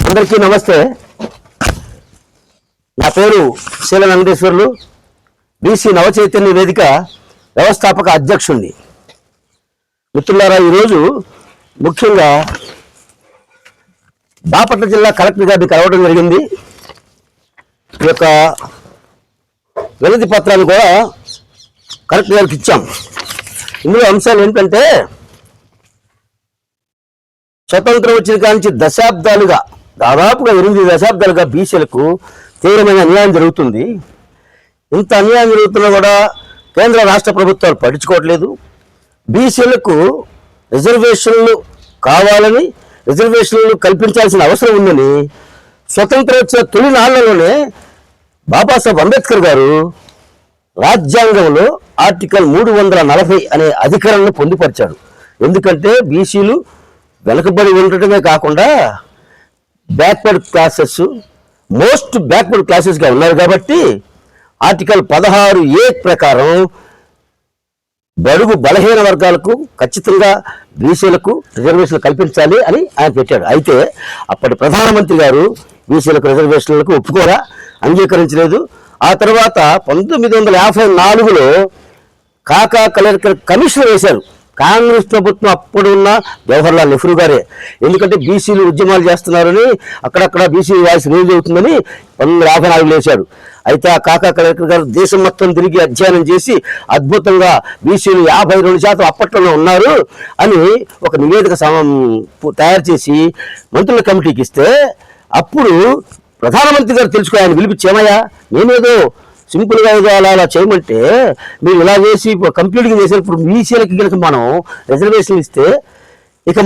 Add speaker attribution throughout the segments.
Speaker 1: అందరికీ నమస్తే. నా పేరు శీల వెంకటేశ్వర్లు, బీసీ నవచైతన్య వేదిక వ్యవస్థాపక అధ్యక్షుడిని. మిత్రులారా, ఈరోజు ముఖ్యంగా బాపట్ల జిల్లా కలెక్టర్ గారిని కలవడం జరిగింది. ఈ యొక్క వినతి పత్రాన్ని కూడా కలెక్టర్ గారికి ఇచ్చాం. ఇందులో అంశాలు ఏంటంటే, స్వతంత్రం వచ్చిన కాంచి దశాబ్దాలుగా, దాదాపుగా 8 దశాబ్దాలుగా బీసీలకు తీవ్రమైన అన్యాయం జరుగుతుంది. ఇంత అన్యాయం జరుగుతున్నా కూడా కేంద్ర రాష్ట్ర ప్రభుత్వాలు పట్టించుకోవట్లేదు. బీసీలకు రిజర్వేషన్లు కావాలని, రిజర్వేషన్లు కల్పించాల్సిన అవసరం ఉందని స్వతంత్రం వచ్చిన తొలి నాళ్లలోనే బాబాసాహెబ్ అంబేద్కర్ గారు రాజ్యాంగంలో ఆర్టికల్ 340 అనే అధికారాన్ని పొందుపరిచాడు. ఎందుకంటే బీసీలు వెనుకబడి ఉండటమే కాకుండా బ్యాక్వర్డ్ క్లాసెస్, మోస్ట్ బ్యాక్వర్డ్ క్లాసెస్గా ఉన్నారు. కాబట్టి ఆర్టికల్ 16A ప్రకారం బడుగు బలహీన వర్గాలకు ఖచ్చితంగా బీసీలకు రిజర్వేషన్లు కల్పించాలి అని ఆయన పెట్టాడు. అయితే అప్పటి ప్రధానమంత్రి గారు బీసీలకు రిజర్వేషన్లకు ఒప్పుకోరా, అంగీకరించలేదు. ఆ తర్వాత 1954లో కాకా కలెక్టర్ కమిషన్ వేశారు. కాంగ్రెస్ ప్రభుత్వం అప్పుడు ఉన్న జవహర్లాల్ నెహ్రూ గారే. ఎందుకంటే బీసీలు ఉద్యమాలు చేస్తున్నారని, అక్కడక్కడ బీసీ వాయిస్ రిలీజ్ అవుతుందని 1954 వేశాడు. అయితే ఆ కాకా కలెక్టర్ గారు దేశం మొత్తం తిరిగి అధ్యయనం చేసి అద్భుతంగా బీసీలు 52% అప్పట్లోనే ఉన్నారు అని ఒక నివేదిక తయారు చేసి మంత్రుల కమిటీకి ఇస్తే, అప్పుడు ప్రధానమంత్రి గారు తెలుసుకో, ఆయన పిలిపించేమయ్యా, నేనేదో సింపుల్గా ఏదో అలా చేయమంటే మీరు ఇలా చేసి కంప్లీట్గా చేసేటప్పుడు బీసీలకి కనుక మనం రిజర్వేషన్లు ఇస్తే ఇక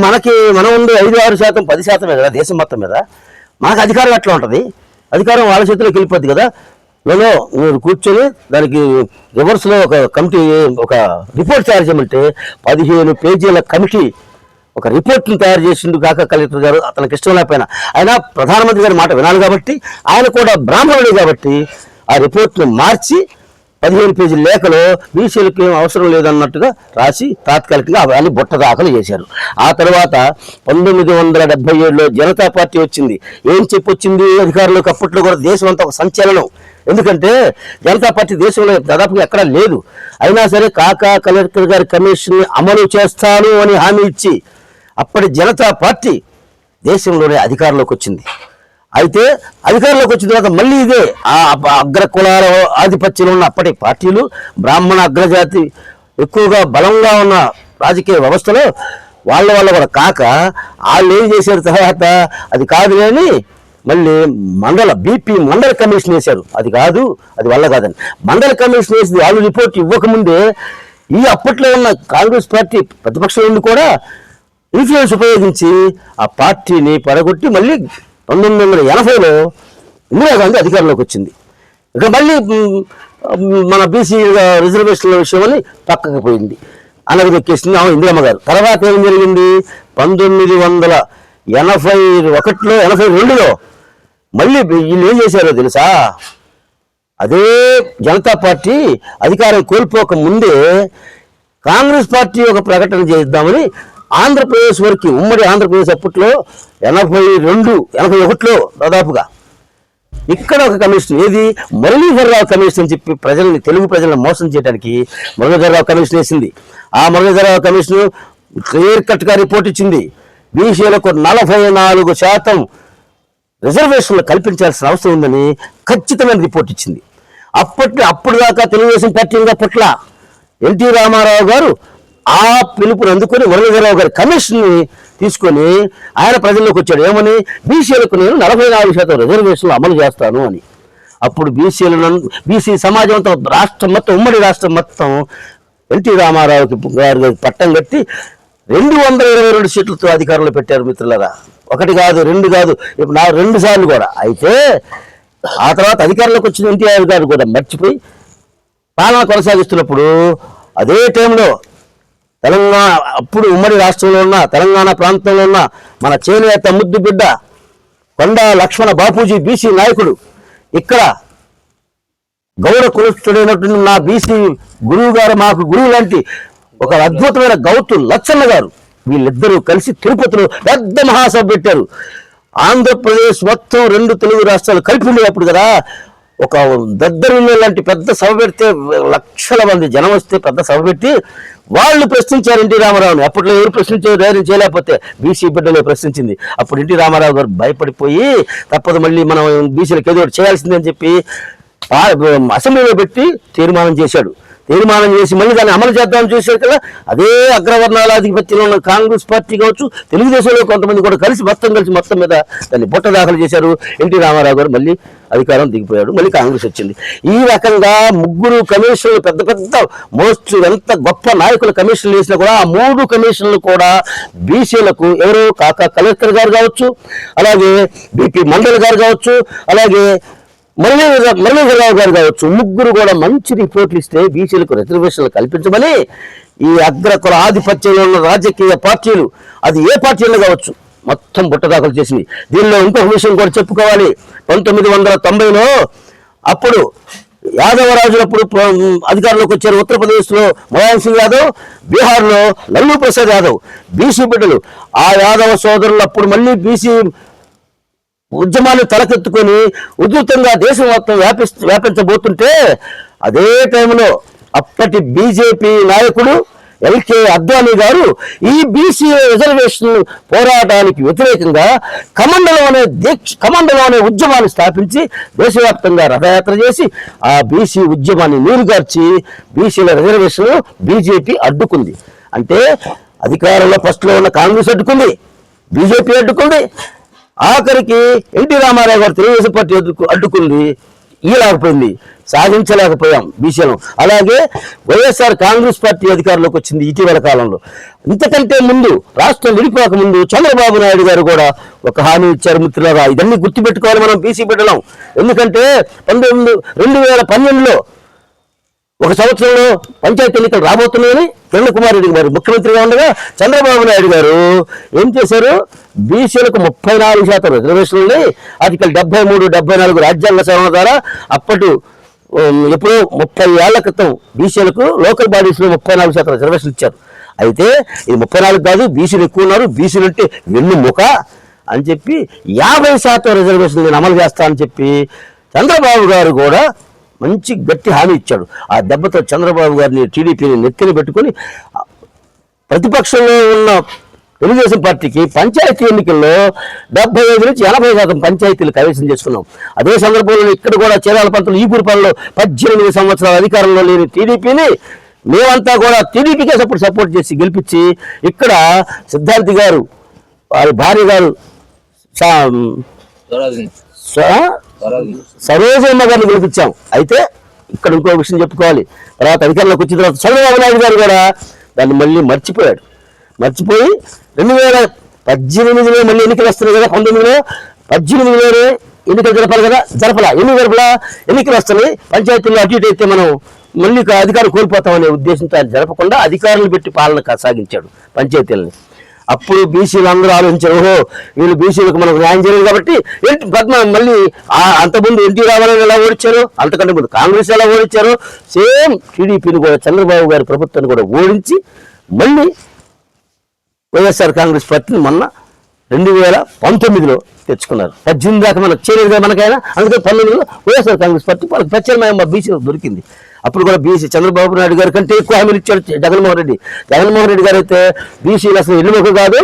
Speaker 1: మనం ఉండే 5-6%, 10% కదా దేశం మొత్తం మీద. మనకు అధికారం ఎట్లా ఉంటుంది? అధికారం వాళ్ళ చేతిలోకి వెళ్ళిపోద్ది కదా. మీరు కూర్చొని దానికి రివర్స్లో ఒక కమిటీ, ఒక రిపోర్ట్ తయారు చేయమంటే 15 పేజీల కమిటీ ఒక రిపోర్ట్ని తయారు చేసిండు కాక కలెక్టర్ గారు. అతనికి ఇష్టం లేకపోయినా ఆయన ప్రధానమంత్రి గారి మాట వినాలి కాబట్టి, ఆయన కూడా బ్రాహ్మణుడే కాబట్టి ఆ రిపోర్ట్ని మార్చి 15 పేజీల లేఖలో బీసీలకు ఏం అవసరం లేదన్నట్టుగా రాసి తాత్కాలికంగా అవన్నీ బుట్ట దాఖలు చేశారు. ఆ తర్వాత 1977లో జనతా పార్టీ వచ్చింది. ఏం చెప్పొచ్చింది అధికారంలోకి? అప్పట్లో కూడా దేశం అంతా ఒక సంచలనం. ఎందుకంటే జనతా పార్టీ దేశంలో దాదాపుగా ఎక్కడా లేదు. అయినా సరే కాకా కలెక్టర్ గారి కమిషన్ని అమలు చేస్తాను అని హామీ ఇచ్చి అప్పటి జనతా పార్టీ దేశంలోనే అధికారంలోకి వచ్చింది. అయితే అధికారంలోకి వచ్చిన తర్వాత మళ్ళీ ఇదే ఆ అగ్ర కులాల ఆధిపత్యంలో ఉన్న అప్పటి పార్టీలు, బ్రాహ్మణ అగ్రజాతి ఎక్కువగా బలంగా ఉన్న రాజకీయ వ్యవస్థలో వాళ్ళ కూడా కాక వాళ్ళు ఏం చేశారు తర్వాత, అది కాదు అని మళ్ళీ బీపీ మండల కమిషన్ వేశారు. అది కాదు, అది వల్ల కాదని మండల కమిషన్ వేసి వాళ్ళు రిపోర్ట్ ఇవ్వకముందే ఈ అప్పట్లో ఉన్న కాంగ్రెస్ పార్టీ ప్రతిపక్షం నుండి కూడా ఇన్ఫ్లుయెన్స్ ఉపయోగించి ఆ పార్టీని పడగొట్టి మళ్ళీ 1980లో ఇందిరాగాంధీ అధికారంలోకి వచ్చింది. ఇక మళ్ళీ మన బీసీ రిజర్వేషన్ల విషయం అని పక్కకు పోయింది, అనగదొక్కేసింది ఇందిరమ్మ గారు. తర్వాత ఏం జరిగింది? 1981లో 82లో మళ్ళీ వీళ్ళు ఏం చేశారో తెలుసా? అదే జనతా పార్టీ అధికారం కోల్పోక ముందే కాంగ్రెస్ పార్టీ ఒక ప్రకటన చేద్దామని ఆంధ్రప్రదేశ్ వరకు, ఉమ్మడి ఆంధ్రప్రదేశ్ అప్పట్లో 81లో దాదాపుగా ఇక్కడ ఒక కమిషన్, ఏది మురళీధరరావు కమిషన్ అని చెప్పి తెలుగు ప్రజలను మోసం చేయడానికి మురళీధరరావు కమిషన్ వేసింది. ఆ మురళీధరరావు కమిషన్ క్లియర్ కట్గా రిపోర్ట్ ఇచ్చింది. బీసీలకు 44% రిజర్వేషన్లు కల్పించాల్సిన అవసరం ఉందని ఖచ్చితమైన రిపోర్ట్ ఇచ్చింది. అప్పుడు దాకా తెలుగుదేశం పార్టీ పట్ల ఎన్టీ రామారావు గారు ఆ పిలుపుని అందుకొని మురళీధరరావు గారి కమిషన్ని తీసుకొని ఆయన ప్రజల్లోకి వచ్చాడు. ఏమని? బీసీలకు నేను 44% రిజర్వేషన్లు అమలు చేస్తాను అని. అప్పుడు బీసీ సమాజం అంతా, రాష్ట్రం మొత్తం, ఉమ్మడి రాష్ట్రం మొత్తం ఎన్టీ రామారావుకి గారి పట్టం కట్టి 222 సీట్లతో అధికారంలో పెట్టారు. మిత్రులారా, 1 కాదు, 2 కాదు, ఇప్పుడు 2 సార్లు కూడా. అయితే ఆ తర్వాత అధికారంలోకి వచ్చిన ఎన్టీఆర్ గారు కూడా మర్చిపోయి పాలన కొనసాగిస్తున్నప్పుడు అదే టైంలో తెలంగాణ, అప్పుడు ఉమ్మడి రాష్ట్రంలో ఉన్న తెలంగాణ ప్రాంతంలో ఉన్న మన చేనేత ముద్దు బిడ్డ కొండా లక్ష్మణ బాపూజీ బీసీ నాయకుడు, ఇక్కడ గౌడ కులస్తుడైనటువంటి నా బీసీ గురువు గారు, మాకు గురువు లాంటి ఒక అద్భుతమైన గౌతు లచ్చన్న గారు వీళ్ళిద్దరూ కలిసి తిరుపతిలో పెద్ద మహాసభ పెట్టారు. ఆంధ్రప్రదేశ్ మొత్తం 2 తెలుగు రాష్ట్రాలు కలిపి ఉండేటప్పుడు కదా, ఒక దద్దరిల్లు లాంటి పెద్ద సభ పెడితే లక్షల మంది జనం వస్తే పెద్ద సభ పెట్టి వాళ్ళు ప్రశ్నించారు ఎన్టీ రామారావుని. అప్పట్లో ఎవరు ప్రశ్నించారు, ధైర్యం చేయలేకపోతే బీసీ బిడ్డలే ప్రశ్నించింది. అప్పుడు ఎన్టీ రామారావు గారు భయపడిపోయి తప్పదు మళ్ళీ మనం బీసీలకు ఏదో ఒకటి చేయాల్సిందని చెప్పి అసెంబ్లీలో పెట్టి తీర్మానం చేశాడు. తీర్మానం చేసి మళ్ళీ దాన్ని అమలు చేద్దామని చూశారు కదా. అదే అగ్రవర్ణాల ఆధిపత్యంలో ఉన్న కాంగ్రెస్ పార్టీ కావచ్చు, తెలుగుదేశంలో కొంతమంది కూడా కలిసి మొత్తం మీద దాన్ని బుట్ట దాఖలు చేశారు. ఎన్టీ రామారావు గారు మళ్ళీ అధికారం దిగిపోయాడు, మళ్ళీ కాంగ్రెస్ వచ్చింది. ఈ రకంగా 3 కమిషన్లు పెద్ద మోస్ట్ ఎంత గొప్ప నాయకుల కమిషన్లు వేసినా కూడా ఆ 3 కమిషన్లు కూడా బీసీలకు ఎవరు కాకా కలెక్టర్ గారు కావచ్చు, అలాగే బిపి మండల్ గారు కావచ్చు, అలాగే మురళీధరరావు గారు కావచ్చు, 3 కూడా మంచి రిపోర్ట్లు ఇస్తే బీసీలకు రిజర్వేషన్లు కల్పించమని ఈ అగ్రకుల ఆధిపత్యంలో ఉన్న రాజకీయ పార్టీలు, అది ఏ పార్టీలు కావచ్చు, మొత్తం బుట్టదాఖలు చేసింది. దీనిలో ఇంకొక విషయం కూడా చెప్పుకోవాలి. 1990లో అప్పుడు యాదవరాజులప్పుడు అధికారంలోకి వచ్చారు. ఉత్తరప్రదేశ్లో ములాయం సింగ్ యాదవ్, బీహార్లో లల్లూ ప్రసాద్ యాదవ్, బీసీ బిడ్డలు. ఆ యాదవ సోదరులు అప్పుడు మళ్ళీ బీసీ ఉద్యమాన్ని తలకెత్తుకొని ఉధృతంగా దేశం మొత్తం వ్యాపించబోతుంటే అదే టైంలో అప్పటి బీజేపీ నాయకుడు ఎల్కే అద్వానీ గారు ఈ బీసీ రిజర్వేషన్ పోరాటానికి వ్యతిరేకంగా కమండలం అనే ఉద్యమాన్ని స్థాపించి దేశవ్యాప్తంగా రథయాత్ర చేసి ఆ బీసీ ఉద్యమాన్ని నీరుగార్చి బీసీల రిజర్వేషన్ బీజేపీ అడ్డుకుంది. అంటే అధికారంలో ఫస్ట్లో ఉన్న కాంగ్రెస్ అడ్డుకుంది, బీజేపీ అడ్డుకుంది, ఆఖరికి ఎన్టీ రామారావు గారు తెలుగుదేశం పార్టీ అడ్డుకుంది. ఈలాకపోయింది, సాధించలేకపోయాం బీసీలను. అలాగే వైఎస్ఆర్ కాంగ్రెస్ పార్టీ అధికారంలోకి వచ్చింది ఇటీవల కాలంలో. ఇంతకంటే ముందు రాష్ట్రం విడిపోక ముందు చంద్రబాబు నాయుడు గారు కూడా ఒక హామీ ఇచ్చారు. మిత్రులారా, ఇదన్నీ గుర్తుపెట్టుకోవాలి మనం బీసీ బిడ్డలం. ఎందుకంటే 2012లో ఒక సంవత్సరంలో పంచాయతీ ఎన్నికలు రాబోతున్నాయని కిరణ్ కుమార్ రెడ్డి గారు ముఖ్యమంత్రిగా ఉండగా చంద్రబాబు నాయుడు గారు ఏం చేశారు, బీసీలకు 34% రిజర్వేషన్లు, ఆర్టికల్ 73, 74 రాజ్యాంగ సవరణ ద్వారా అప్పటి ఎప్పుడో 30 ఏళ్ల క్రితం బీసీలకు లోకల్ బాడీస్లో 34% రిజర్వేషన్లు ఇచ్చారు. అయితే ఇది 34 కాదు, బీసీలు ఎక్కువ ఉన్నారు, బీసీలు అంటే వెన్నుముక అని చెప్పి 50% రిజర్వేషన్లు నేను అమలు చేస్తానని చెప్పి చంద్రబాబు గారు కూడా మంచి గట్టి హామీ ఇచ్చాడు. ఆ దెబ్బతో చంద్రబాబు గారిని టీడీపీని నెత్తిన పెట్టుకొని ప్రతిపక్షంలో ఉన్న తెలుగుదేశం పార్టీకి పంచాయతీ ఎన్నికల్లో 75 నుంచి 80% పంచాయతీలు కైవసం చేసుకున్నాం. అదే సందర్భంలో ఇక్కడ కూడా చీరాల పంతులు ఈపూరుపాలలో 18 సంవత్సరాల అధికారంలో లేని టీడీపీని మేమంతా కూడా టీడీపీకే సపోర్ట్ చేసి గెలిపించి ఇక్కడ సిద్ధార్థి గారు వారి భార్య గారు సరోజమ్మ గారిని గెలిపించాం. అయితే ఇక్కడ ఇంకో విషయం చెప్పుకోవాలి. తర్వాత అధికారంలోకి వచ్చిన తర్వాత చంద్రబాబు నాయుడు గారు కూడా దాన్ని మళ్ళీ మర్చిపోయాడు. మర్చిపోయి 2018లో మళ్ళీ ఎన్నికలు వస్తున్నాయి కదా, 19లో 18లోనే ఎన్నికలు జరపాలి కదా, ఎన్నికలు వస్తున్నాయి, పంచాయతీల్లో అటు ఇటు అయితే మనం మళ్ళీ అధికారం కోల్పోతామనే ఉద్దేశంతో ఆయన జరపకుండా అధికారులు పెట్టి పాలన సాగించాడు పంచాయతీలని. అప్పుడు బీసీలు అందరూ ఆలోచించారు, ఓహో వీళ్ళు బీసీలకు మనకు న్యాయం చేయలేదు కాబట్టి మళ్ళీ అంతకుముందు ఎన్టీ రామారావు ఎలా ఓడించారు, అంతకంటే ముందు కాంగ్రెస్ ఎలా ఓడించారు, సేమ్ టీడీపీని కూడా చంద్రబాబు గారి ప్రభుత్వాన్ని కూడా ఓడించి మళ్ళీ వైఎస్ఆర్ కాంగ్రెస్ పార్టీని మొన్న 2019లో తెచ్చుకున్నారు. 18 దాకా మనకు చేయలేదు మనకైనా, అందుకే 19లో వైఎస్ఆర్ కాంగ్రెస్ పార్టీ వాళ్ళకి ప్రత్యేకమైన బీసీలకు దొరికింది. అప్పుడు కూడా బీసీ చంద్రబాబు నాయుడు గారి కంటే ఎక్కువ హామీలు ఇచ్చాడు జగన్మోహన్ రెడ్డి గారు అయితే బీసీలు అసలు ఎన్నుముక కాదు,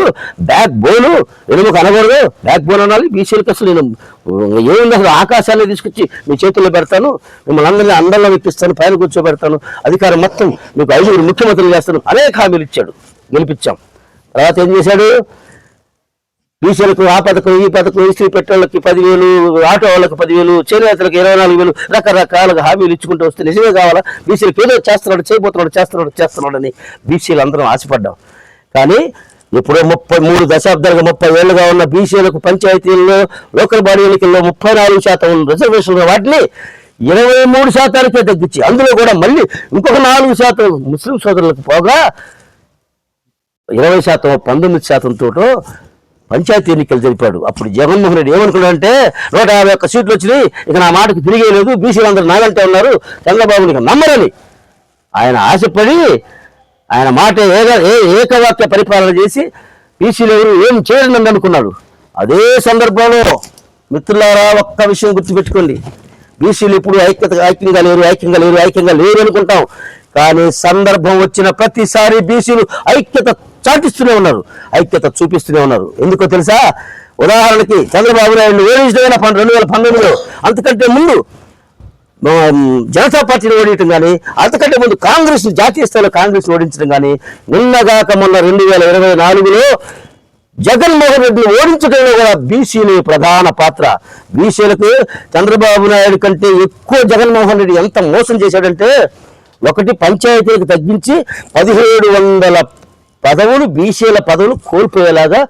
Speaker 1: బ్యాక్ బోను, ఎన్నుముక అనకూడదు, బ్యాక్ బోన్ అనాలి. బీసీలకు అసలు నేను ఏముంది, అసలు ఆకాశాన్ని తీసుకొచ్చి మీ చేతుల్లో పెడతాను, మిమ్మల్ని అందరినీ అందంలో ఎక్కిస్తాను, పైన కూర్చోబెడతాను, అధికారం మొత్తం మీకు 5 ముఖ్యమంత్రులు చేస్తాను, అనేక హామీలు ఇచ్చాడు, గెలిపించాం. తర్వాత ఏం చేశాడు, బీసీలకు ఆ పథకం ఈ పథకం, ఇస్త్రీ పెట్టేళ్ళకి 10,000, ఆటో వాళ్ళకి 10,000, చేనేతలకు 24,000 రకరకాలుగా హామీలు ఇచ్చుకుంటూ వస్తే నిజమే కావాలా, బీసీలకు ఏదో చేస్తున్నాడు అని బీసీలు అందరం ఆశపడ్డాం. కానీ ఇప్పుడు 33 దశాబ్దాలుగా 30 ఏళ్ళుగా ఉన్న బీసీలకు పంచాయతీల్లో లోకల్ బాడీ ఎన్నికల్లో 34% రిజర్వేషన్లు వాటిని 23%కే తగ్గించి అందులో కూడా మళ్ళీ ఇంకొక 4% ముస్లిం సోదరులకు పోగా 20%, 19%తో పంచాయతీ ఎన్నికలు జరిపాడు. అప్పుడు జగన్మోహన్ రెడ్డి ఏమనుకున్నాడంటే 151 సీట్లు వచ్చినాయి, ఇక నా మాటకు తిరిగేలేదు, బీసీలు అందరూ నాగంటే ఉన్నారు, చంద్రబాబుని నమ్మరని ఆయన ఆశపడి ఆయన మాట ఏకవాక్య పరిపాలన చేసి బీసీలు ఎవరు ఏం చేయడం అనుకున్నాడు. అదే సందర్భంలో మిత్రులారా ఒక్క విషయం గుర్తుపెట్టుకోండి, బీసీలు ఇప్పుడు ఐక్యంగా లేరు అనుకుంటాం. కానీ సందర్భం వచ్చిన ప్రతిసారి బీసీలు ఐక్యత చాటిస్తూనే ఉన్నారు, ఐక్యత చూపిస్తూనే ఉన్నారు. ఎందుకో తెలుసా? ఉదాహరణకి చంద్రబాబు నాయుడు ఓడించడం 2019లో, అంతకంటే ముందు జనతా పార్టీని ఓడించడం కానీ, అంతకంటే ముందు జాతీయ స్థాయిలో కాంగ్రెస్ ఓడించడం కానీ, నిన్నగాక మొన్న 2024లో జగన్మోహన్ రెడ్డిని ఓడించడంలో కూడా బీసీలు ప్రధాన పాత్ర. బీసీలకు చంద్రబాబు నాయుడు కంటే ఎక్కువ జగన్మోహన్ రెడ్డి ఎంత మోసం చేశాడంటే, ఒకటి పంచాయతీలకు తగ్గించి 1700 పదవులు బీసీల పదవులు కోల్పోయేలాగా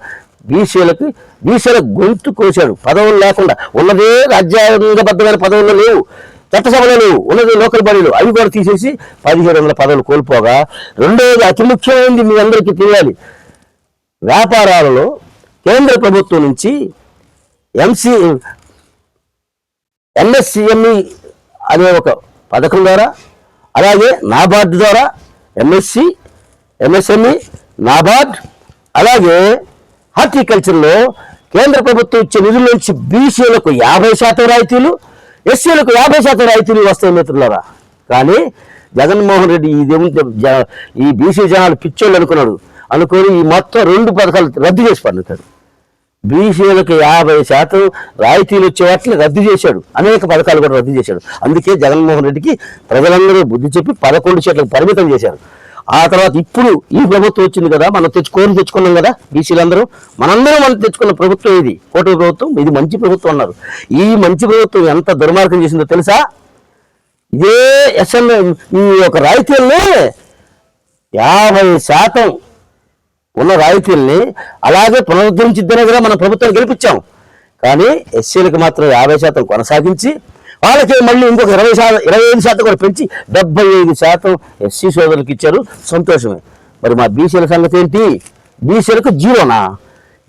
Speaker 1: బీసీల గొంతు కోశాడు. పదవులు లేకుండా ఉన్నదే రాజ్యాంగబద్ధమైన పదవుల్లో లేవు, చట్టసభలో లేవు, ఉన్నది లోకల్ బాడీలు, అవి కూడా తీసేసి 1700 పదవులు కోల్పోగా, రెండోది అతి ముఖ్యమైనది మీ అందరికీ తెలియాలి, వ్యాపారాలలో కేంద్ర ప్రభుత్వం నుంచి ఎంఎస్సిఎంఈ అనే ఒక పథకం ద్వారా, అలాగే నాబార్డ్ ద్వారా ఎంఎస్ఎంఈ, నాబార్డ్, అలాగే హార్టికల్చర్లో కేంద్ర ప్రభుత్వం ఇచ్చే నిధుల నుంచి బీసీలకు 50% రాయితీలు, ఎస్సీలకు 50% రాయితీలు వస్తాయి మిత్రులారా. కానీ జగన్మోహన్ రెడ్డి ఈ బీసీ జనాలు పిచ్చోళ్ళు అనుకొని ఈ మొత్తం 2 పథకాలు రద్దు చేసి పన్నుతాడు. బీసీలకు 50% రాయితీలు వచ్చే వాటిని రద్దు చేశాడు, అనేక పథకాలు కూడా రద్దు చేశాడు. అందుకే జగన్మోహన్ రెడ్డికి ప్రజలందరూ బుద్ధి చెప్పి 11 సీట్లకు పరిమితం చేశారు. ఆ తర్వాత ఇప్పుడు ఈ ప్రభుత్వం వచ్చింది కదా, మనం తెచ్చుకున్నాం కదా బీసీలందరూ, మనం తెచ్చుకున్న ప్రభుత్వం ఇది, కూటమి ప్రభుత్వం, ఇది మంచి ప్రభుత్వం అన్నారు. ఈ మంచి ప్రభుత్వం ఎంత దుర్మార్గం చేసిందో తెలుసా? ఇదే ఈ యొక్క రాయితీల్ని 50% ఉన్న రాయితీల్ని అలాగే పునరుద్ధరించిద్దనే కదా మనం ప్రభుత్వం గెలిపించాం. కానీ ఎస్సీలకు మాత్రం 50% కొనసాగించి, వాళ్ళకి మళ్ళీ ఇంకొక 25% కూడా పెంచి 75% ఎస్సీ సోదరులకు ఇచ్చారు. సంతోషమే. మరి మా బీసీల సంగతి ఏంటి? బీసీలకు జీరోనా?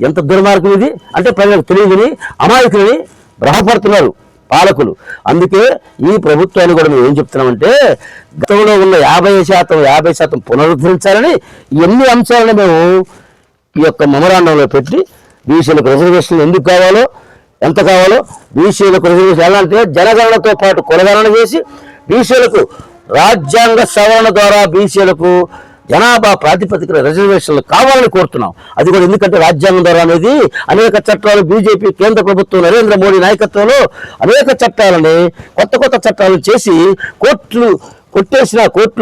Speaker 1: ఎంత దుర్మార్గం ఇది! అంటే ప్రజలకు తెలియదని అమాయకులని భ్రమపడుతున్నారు పాలకులు. అందుకే ఈ ప్రభుత్వాన్ని కూడా మేము ఏం చెప్తున్నామంటే, గతంలో ఉన్న 50% పునరుద్ధరించాలని ఎన్ని అంశాలను మేము ఈ యొక్క మెమరాండంలో పెట్టి, బీసీలకు రిజర్వేషన్లు ఎందుకు కావాలో, ఎంత కావాలో, బీసీలకు రిజర్వేషన్ ఎలా అంటే జనగణనతో పాటు కులగణన చేసి బీసీలకు రాజ్యాంగ సవరణ ద్వారా బీసీలకు జనాభా ప్రాతిపదికన రిజర్వేషన్లు కావాలని కోరుతున్నాం. అది కూడా ఎందుకంటే రాజ్యాంగం ద్వారా అనేది అనేక చట్టాలు బీజేపీ కేంద్ర ప్రభుత్వం నరేంద్ర మోడీ నాయకత్వంలో అనేక చట్టాలని కొత్త చట్టాలను చేసి కోర్టులు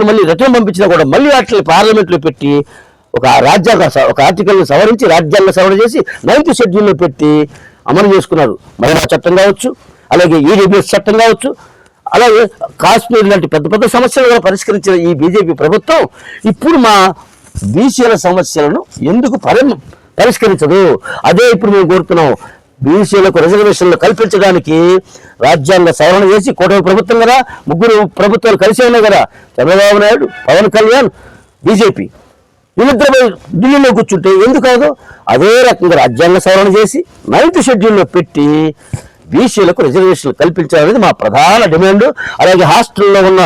Speaker 1: మళ్ళీ రిటర్న్ పంపించినా కూడా మళ్ళీ వాటిని పార్లమెంట్లో పెట్టి ఒక ఆర్టికల్ని సవరించి రాజ్యాంగ సవరణ చేసి 9th షెడ్యూల్లో పెట్టి అమలు చేసుకున్నారు. మహిళా చట్టం కావచ్చు, అలాగే ఈడబ్ల్యూఎస్ చట్టం కావచ్చు, అలాగే కాశ్మీర్ లాంటి పెద్ద సమస్యలు కూడా పరిష్కరించిన ఈ బీజేపీ ప్రభుత్వం ఇప్పుడు మా బీసీల సమస్యలను ఎందుకు పరిష్కరించదు? అదే ఇప్పుడు మేము కోరుతున్నాం. బీసీలకు రిజర్వేషన్లు కల్పించడానికి రాజ్యాంగ సవరణ చేసి, కూటమి ప్రభుత్వం కదా, 3 ప్రభుత్వాలు కలిసి ఉన్నాయి కదా, చంద్రబాబు నాయుడు, పవన్ కళ్యాణ్, బీజేపీ, వీళ్ళిద్దరు ఢిల్లీలో కూర్చుంటే ఎందుకు కాదు? అదే రకంగా రాజ్యాంగ సవరణ చేసి 9th షెడ్యూల్లో పెట్టి బీసీలకు రిజర్వేషన్లు కల్పించాలనేది మా ప్రధాన డిమాండ్. అలాగే హాస్టల్లో ఉన్న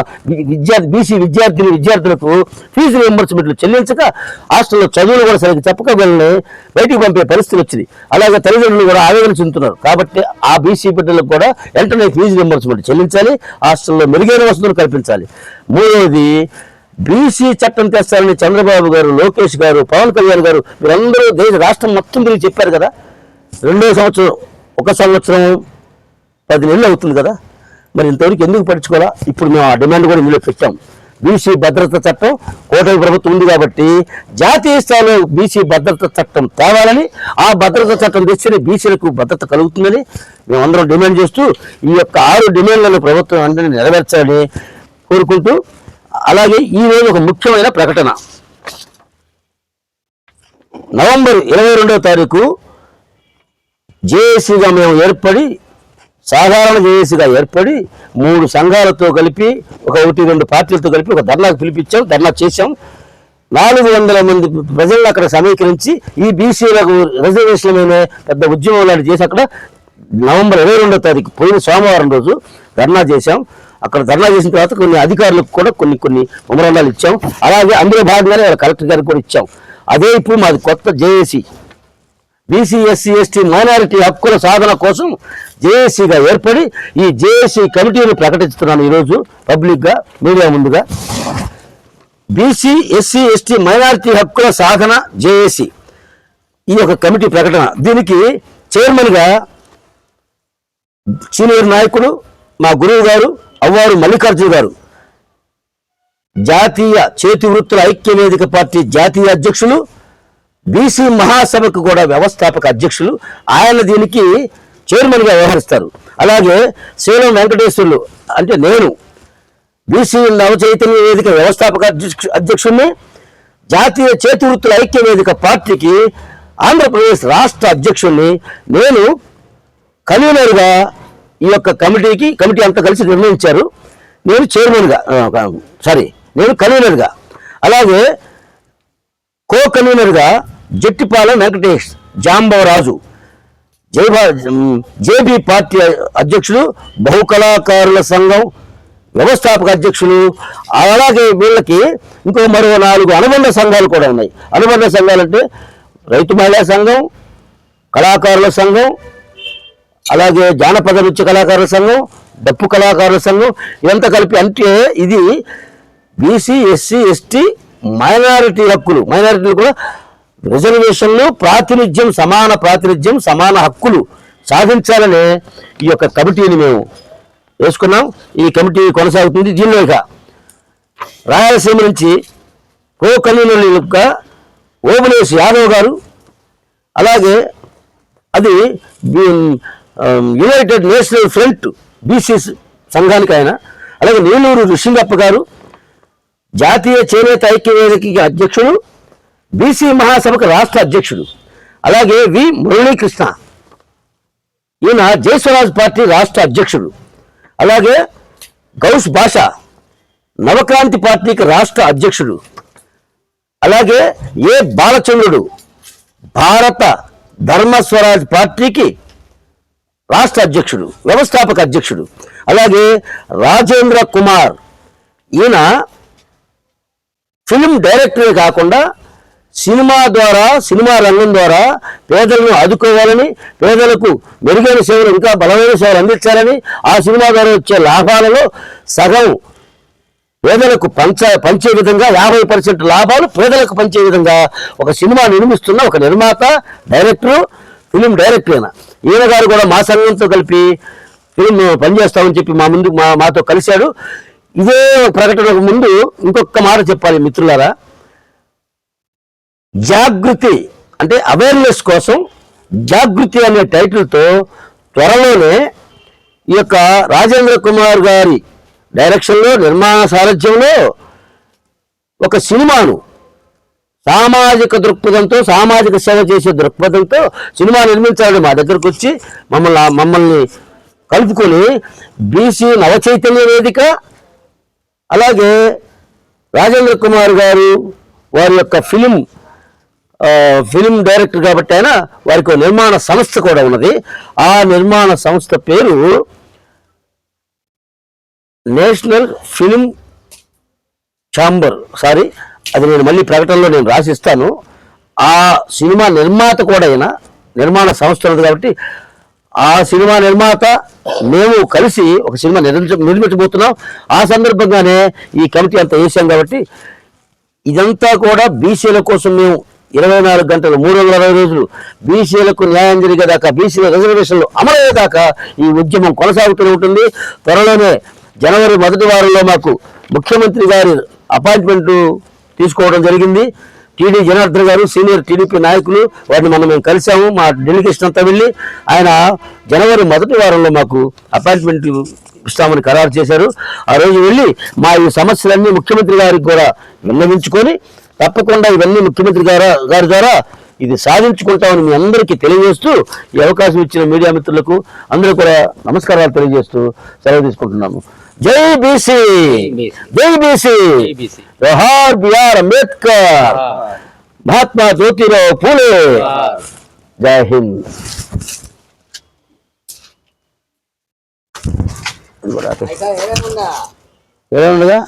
Speaker 1: బీసీ విద్యార్థులకు ఫీజు రియంబర్స్మెంట్లు చెల్లించక హాస్టల్లో చదువులు కూడా సరిగ్గా చెప్పక వీళ్ళని బయటికి పంపే పరిస్థితి వచ్చింది. అలాగే తల్లిదండ్రులు కూడా ఆవేదన చెందుతున్నారు. కాబట్టి ఆ బీసీ బిడ్డలకు కూడా వెంటనే ఫీజు రియంబర్స్మెంట్ చెల్లించాలి, హాస్టల్లో మెరుగైన వసతులు కల్పించాలి. మూడవది, బీసీ చట్టం తెస్తారని చంద్రబాబు గారు, లోకేష్ గారు, పవన్ కళ్యాణ్ గారు వీరందరూ రాష్ట్రం మొత్తం తిరిగి చెప్పారు కదా. 2వ సంవత్సరం, 1 సంవత్సరం 10 నెలలు అవుతుంది కదా, మరి ఇంతవరకు ఎందుకు పట్టించుకోవాలా? ఇప్పుడు మేము ఆ డిమాండ్ కూడా ఇందులో పెట్టాం. బీసీ భద్రత చట్టం, కూటమి ప్రభుత్వం ఉంది కాబట్టి జాతీయ స్థాయిలో బీసీ భద్రత చట్టం తేవాలని, ఆ భద్రత చట్టం తెస్తేనే బీసీలకు భద్రత కలుగుతుందని మేమందరం డిమాండ్ చేస్తూ ఈ యొక్క 6 డిమాండ్లను ప్రభుత్వం అందరినీ నెరవేర్చాలని కోరుకుంటూ, అలాగే ఈరోజు ఒక ముఖ్యమైన ప్రకటన. నవంబర్ 22వ తారీఖు జేఏసీగా మేము సాధారణ జేఏసీగా ఏర్పడి 3 సంఘాలతో కలిపి 1-2 పార్టీలతో కలిపి ఒక ధర్నాకు పిలిపించాం, ధర్నా చేశాం. 400 మంది ప్రజలను అక్కడ సమీకరించి ఈ బీసీలకు రిజర్వేషన్ల పెద్ద ఉద్యమం లాంటి చేసి అక్కడ నవంబర్ 22వ తారీఖు పోయిన సోమవారం రోజు ధర్నా చేశాం. అక్కడ ధర్నా చేసిన తర్వాత కొన్ని అధికారులకు కూడా కొన్ని మెమోరాండాలు ఇచ్చాం. అలాగే అందులో భాగంగానే కలెక్టర్ గారికి కూడా ఇచ్చాం. అదే ఇప్పుడు మాది కొత్త JAC, BC SC ST minority హక్కుల సాధన కోసం జేఏసీగా ఏర్పడి ఈ జేఏసీ కమిటీని ప్రకటిస్తున్నాను ఈరోజు పబ్లిక్గా, మీడియా ముందుగా. బీసీ ఎస్సీ ఎస్టీ మైనారిటీ హక్కుల సాధన జేఏసీ ఈ యొక్క కమిటీ ప్రకటన. దీనికి చైర్మన్గా సీనియర్ నాయకుడు మా గురువు గారు అవ్వారు మల్లికార్జున గారు, జాతీయ చేతి వృత్తుల ఐక్య వేదిక పార్టీ జాతీయ అధ్యక్షులు, బీసీ మహాసభకు కూడా వ్యవస్థాపక అధ్యక్షులు, ఆయన దీనికి చైర్మన్గా వ్యవహరిస్తారు. అలాగే శీలం వెంకటేశ్వర్లు అంటే నేను బీసీ నవ చైతన్య వేదిక వ్యవస్థాపక అధ్యక్షుడిని, జాతీయ చేతి వృత్తుల ఐక్య వేదిక పార్టీకి ఆంధ్రప్రదేశ్ రాష్ట్ర అధ్యక్షుడిని, నేను కన్వీనర్గా ఈ యొక్క కమిటీ అంతా కలిసి నిర్ణయించారు. నేను చైర్మన్గా నేను కన్వీనర్గా, అలాగే కో కన్వీనర్గా జట్టిపాలెం వెంకటేష్, జాంబవరాజు, జేబీ పార్టీ అధ్యక్షులు, బహుకళాకారుల సంఘం వ్యవస్థాపక అధ్యక్షులు. అలాగే వీళ్ళకి మరో 4 అనుబంధ సంఘాలు కూడా ఉన్నాయి. అనుబంధ సంఘాలు అంటే రైతు మహిళా సంఘం, కళాకారుల సంఘం, అలాగే జానపద నృత్య కళాకారుల సంఘం, డప్పు కళాకారుల సంఘం, ఇదంతా కలిపి. అంటే ఇది బీసీ ఎస్సీ ఎస్టీ మైనారిటీ హక్కులు, మైనారిటీలు కూడా రిజర్వేషన్లు, ప్రాతినిధ్యం, సమాన హక్కులు సాధించాలనే ఈ యొక్క కమిటీని మేము వేసుకున్నాం. ఈ కమిటీ కొనసాగుతుంది. దీనిలో ఇక రాయలసీమ నుంచి కో కన్వీనర్లుగా ఓబులేసి యాదవ్ గారు, అలాగే అది యునైటెడ్ నేషనల్ ఫ్రంట్ బీసీ సంఘానికి ఆయన, అలాగే నీలూరు ఋషింగప్ప గారు, జాతీయ చేనేత ఐక్య వేదిక అధ్యక్షుడు, బీసీ మహాసభకు రాష్ట్ర అధ్యక్షుడు, అలాగే వి మురళీకృష్ణ, ఈయన జయస్వరాజ్ పార్టీ రాష్ట్ర అధ్యక్షుడు, అలాగే గౌస్ భాష నవక్రాంతి పార్టీకి రాష్ట్ర అధ్యక్షుడు, అలాగే ఏ బాలచంద్రుడు భారత ధర్మస్వరాజ్ పార్టీకి రాష్ట్ర అధ్యక్షుడు, వ్యవస్థాపక అధ్యక్షుడు, అలాగే రాజేంద్ర కుమార్, ఈయన ఫిల్మ్ డైరెక్టరే కాకుండా సినిమా రంగం ద్వారా పేదలను ఆదుకోవాలని, పేదలకు మెరుగైన సేవలు, ఇంకా బలమైన సేవలు అందించాలని, ఆ సినిమా ద్వారా వచ్చే లాభాలలో సగం పేదలకు పంచే విధంగా 50% లాభాలు పేదలకు పంచే విధంగా ఒక సినిమా నిర్మిస్తున్న ఒక నిర్మాత, డైరెక్టరు, ఫిలిం డైరెక్టర్ అయినా ఈయన గారు కూడా మా సంఘంతో కలిపి ఫిలిం పనిచేస్తామని చెప్పి మాతో కలిశాడు. ఇదే ప్రకటనకు ముందు ఇంకొక మాట చెప్పాలి మిత్రులారా. జాగృతి అంటే అవేర్నెస్ కోసం జాగృతి అనే టైటిల్తో త్వరలోనే ఈ యొక్క రాజేంద్ర కుమార్ గారి డైరెక్షన్లో, నిర్మాణ సారథ్యంలో ఒక సినిమాను సామాజిక దృక్పథంతో, సామాజిక సేవ చేసే దృక్పథంతో సినిమా నిర్మించాలని మా దగ్గరకు వచ్చి మమ్మల్ని కలుపుకొని బీసీ నవచైతన్య వేదిక, అలాగే రాజేంద్ర కుమార్ గారు వారి యొక్క ఫిలిం డైరెక్టర్ కాబట్టి ఆయన వారికి నిర్మాణ సంస్థ కూడా ఉన్నది. ఆ నిర్మాణ సంస్థ పేరు నేషనల్ ఫిలిం ఛాంబర్. అది నేను మళ్ళీ ప్రకటనలో రాసిస్తాను. ఆ సినిమా నిర్మాత కూడా అయినా నిర్మాణ సంస్థ ఉన్నది కాబట్టి ఆ సినిమా నిర్మాత మేము కలిసి ఒక సినిమా నిర్మించబోతున్నాం. ఆ సందర్భంగానే ఈ కమిటీ అంతా వేసాం. కాబట్టి ఇదంతా కూడా బీసీల కోసం మేము 24 గంటలు 360 రోజులు బీసీలకు న్యాయం జరిగేదాకా, బీసీల రిజర్వేషన్లు అమలయ్యేదాకా ఈ ఉద్యమం కొనసాగుతూనే ఉంటుంది. త్వరలోనే జనవరి 1వ వారంలో మాకు ముఖ్యమంత్రి గారి అపాయింట్మెంట్ తీసుకోవడం జరిగింది. టీడీ జనార్దన్ గారు, సీనియర్ టీడీపీ నాయకులు, వారిని మేము కలిసాము. మా డెలిగేషన్ అంతా వెళ్ళి ఆయన జనవరి 1వ వారంలో మాకు అపాయింట్మెంట్ ఇస్తామని ఖరారు చేశారు. ఆ రోజు వెళ్ళి మా ఈ సమస్యలన్నీ ముఖ్యమంత్రి గారికి కూడా విన్నవించుకొని తప్పకుండా ఇవన్నీ ముఖ్యమంత్రి గారి ద్వారా ఇది సాధించుకుంటామని మీ అందరికీ తెలియజేస్తూ, ఈ అవకాశం ఇచ్చిన మీడియా మిత్రులకు అందరూ కూడా నమస్కారాలు తెలియజేస్తూ సెలవు తీసుకుంటున్నాము. జై బీసీ, జై బీసీ, జోహార్ బిఆర్ అంబేద్కర్, మహాత్మా జ్యోతిరావు పూలే, జై హింద్. ఏడా ఉండగా